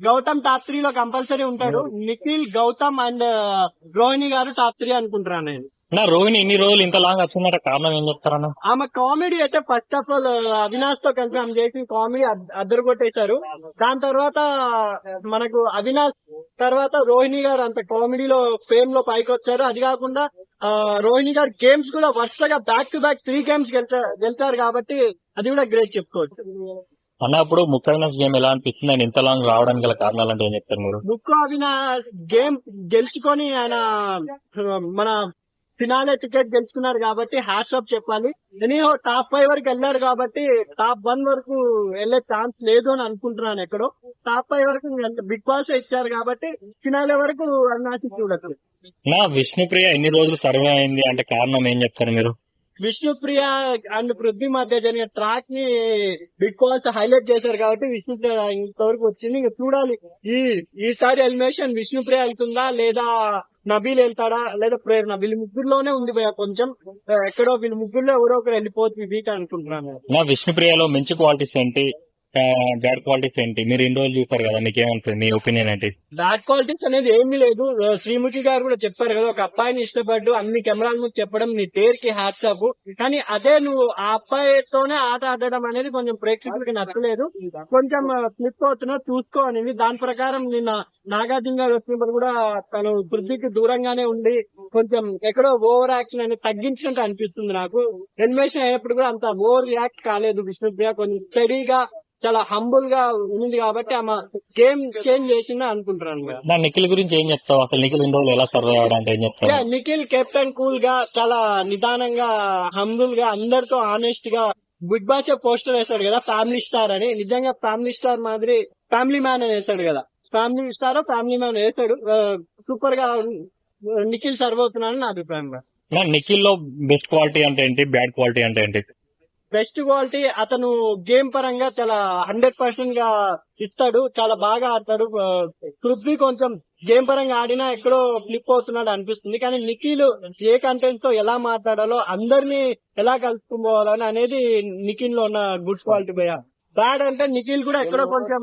Gautam top 3 లో compulsory ఉంటాడు. Nikhil, Gautam and Rohini గారు టాప్ 3 అనుకుంటున్నాను నేను. నా రోహిణి ఇన్ని రోజులు ఇంత లాంగ్ వచ్చిందంటే కారణం ఏం చెప్తారన్న? ఆమె కామెడీ అయితే ఫస్ట్ ఆఫ్ ఆల్ అవినాష్ తో కలిసి ఆమె చేసిన కామెడీ అద్దరు కొట్టేశారు. దాని తర్వాత మనకు అవినాష్ తర్వాత రోహిణి గారు అంత కామెడీలో ఫేమ్ లో పైకి వచ్చారు. అది కాకుండా రోహిణి గారు గేమ్స్ కూడా వరుసగా బ్యాక్ టు బ్యాక్ 3 గేమ్స్ గెలిచారు కాబట్టి అది కూడా గ్రేట్ చెప్పుకోవచ్చు. అన్నప్పుడు ముఖ్యమైన గేమ్ ఎలా అనిపిస్తుంది? ఆయన ఇంత లాంగ్ రావడానికి గల కారణాలు అంటే ఏం చెప్తారు మీరు? అవినాష్ గేమ్ గెలుచుకొని ఆయన మన ఫినాలే టికెట్ గెలుచుకున్నాడు కాబట్టి హ్యాట్స్ ఆఫ్ చెప్పాలి. ఎనీహో టాప్ 5 వరకు వెళ్ళాడు కాబట్టి టాప్ 1 వరకు వెళ్లే ఛాన్స్ లేదు అని అనుకుంటున్నాను. ఎక్కడో టాప్ 5 వరకు బిగ్ బాస్ ఇచ్చారు కాబట్టి ఫినాలే వరకు అవినాష్ చూడచ్చు. నా విష్ణుప్రియ ఎన్ని రోజులు సర్వే అయింది అంటే కారణం ఏం చెప్తారు మీరు? విష్ణుప్రియ అండ్ పృథ్వీ మధ్య జరిగిన ట్రాక్ ని బిగ్ బాస్ హైలైట్ చేశారు కాబట్టి విష్ణుప్రియ ఇంతవరకు వచ్చింది. ఇంకా చూడాలి ఈసారి ఎలిమినేషన్ విష్ణుప్రియ వెళ్తుందా లేదా నబీల్ వెళ్తాడా లేదా ప్రేరణ, వీళ్ళు ముగ్గురులోనే ఉంది భయ. కొంచెం ఎక్కడో వీళ్ళు ముగ్గురులో ఎవరో ఒకరు వెళ్ళిపోతుంది వీక్ అనుకుంటున్నాను. నా విష్ణుప్రియలో మంచి క్వాలిటీస్ ఏంటి, బ్యాడ్ క్వాలిటీస్ ఏంటి? మీరు ఇన్ని రోజులు చూసారు కదా, మీకు ఏమంటుంది? మీ ఒపీనియన్ ఏంటి? బ్యాడ్ క్వాలిటీస్ అనేది ఏమీ లేదు. శ్రీముఖి గారు కూడా చెప్పారు కదా, ఒక అబ్బాయిని ఇష్టపడ్డు అన్ని కెమెరాల ముందు చెప్పడం నీ డేర్ కి హ్యాట్స్ ఆఫ్. కానీ అదే నువ్వు ఆ అబ్బాయితోనే ఆట ఆడడం అనేది కొంచెం ప్రేక్షకులకి నచ్చలేదు. కొంచెం ఫ్లిప్ అవుతున్నా చూసుకో అనేది. దాని ప్రకారం నిన్న నాగార్జున గారు వచ్చినప్పుడు కూడా తను పృథ్వీకి దూరంగానే ఉండి కొంచెం ఎక్కడో ఓవర్ యాక్షన్ అనేది తగ్గించినట్టు అనిపిస్తుంది నాకు. ఎలిమినేషన్ అయినప్పుడు కూడా అంత ఓవర్ రియాక్ట్ కాలేదు విష్ణుప్రియ. కొంచెం స్టడీగా చాలా హంబుల్ గా ఉంది కాబట్టి ఆమె గేమ్ చేంజ్ చేసిందని అనుకుంటున్నాను. నా నిఖిల్ గురించి ఏం చెప్తావు? అసలు నిఖిల్ ఇన్ని రోజులు ఎలా సర్వే అవ్వడానికి ఏం చెప్తావు? నిఖిల్ కెప్టెన్ కూల్ గా చాలా నిదానంగా హంబుల్ గా అందరితో ఆనెస్ట్ గా బిగ్ బాస్ పోస్టర్ వేశాడు కదా ఫ్యామిలీ స్టార్ అని. నిజంగా ఫ్యామిలీ స్టార్ మాదిరి ఫ్యామిలీ మ్యాన్ అని వేశాడు కదా, ఫ్యామిలీ స్టార్ ఫ్యామిలీ మ్యాన్ వేశాడు. సూపర్ గా నిఖిల్ సర్వ్ అవుతున్నానని నా అభిప్రాయం. నా నిఖిల్ లో బెస్ట్ క్వాలిటీ అంటే ఏంటి, బ్యాడ్ క్వాలిటీ అంటే ఏంటి? బెస్ట్ క్వాలిటీ అతను గేమ్ పరంగా చాలా 100% గా ఇస్తాడు, చాలా బాగా ఆడతాడు. పృథ్వీ కొంచెం గేమ్ పరంగా ఆడినా ఎక్కడో ఫ్లిప్ అవుతున్నాడు అనిపిస్తుంది. కానీ నిఖిల్ ఏ కంటెంట్ తో ఎలా మాట్లాడాలో, అందరినీ ఎలా కలుపుకోవాలని అనేది నిఖిల్ లో ఉన్న గుడ్ క్వాలిటీ భయ. బ్యాడ్ అంటే నిఖిల్ కూడా ఎక్కడో కొంచెం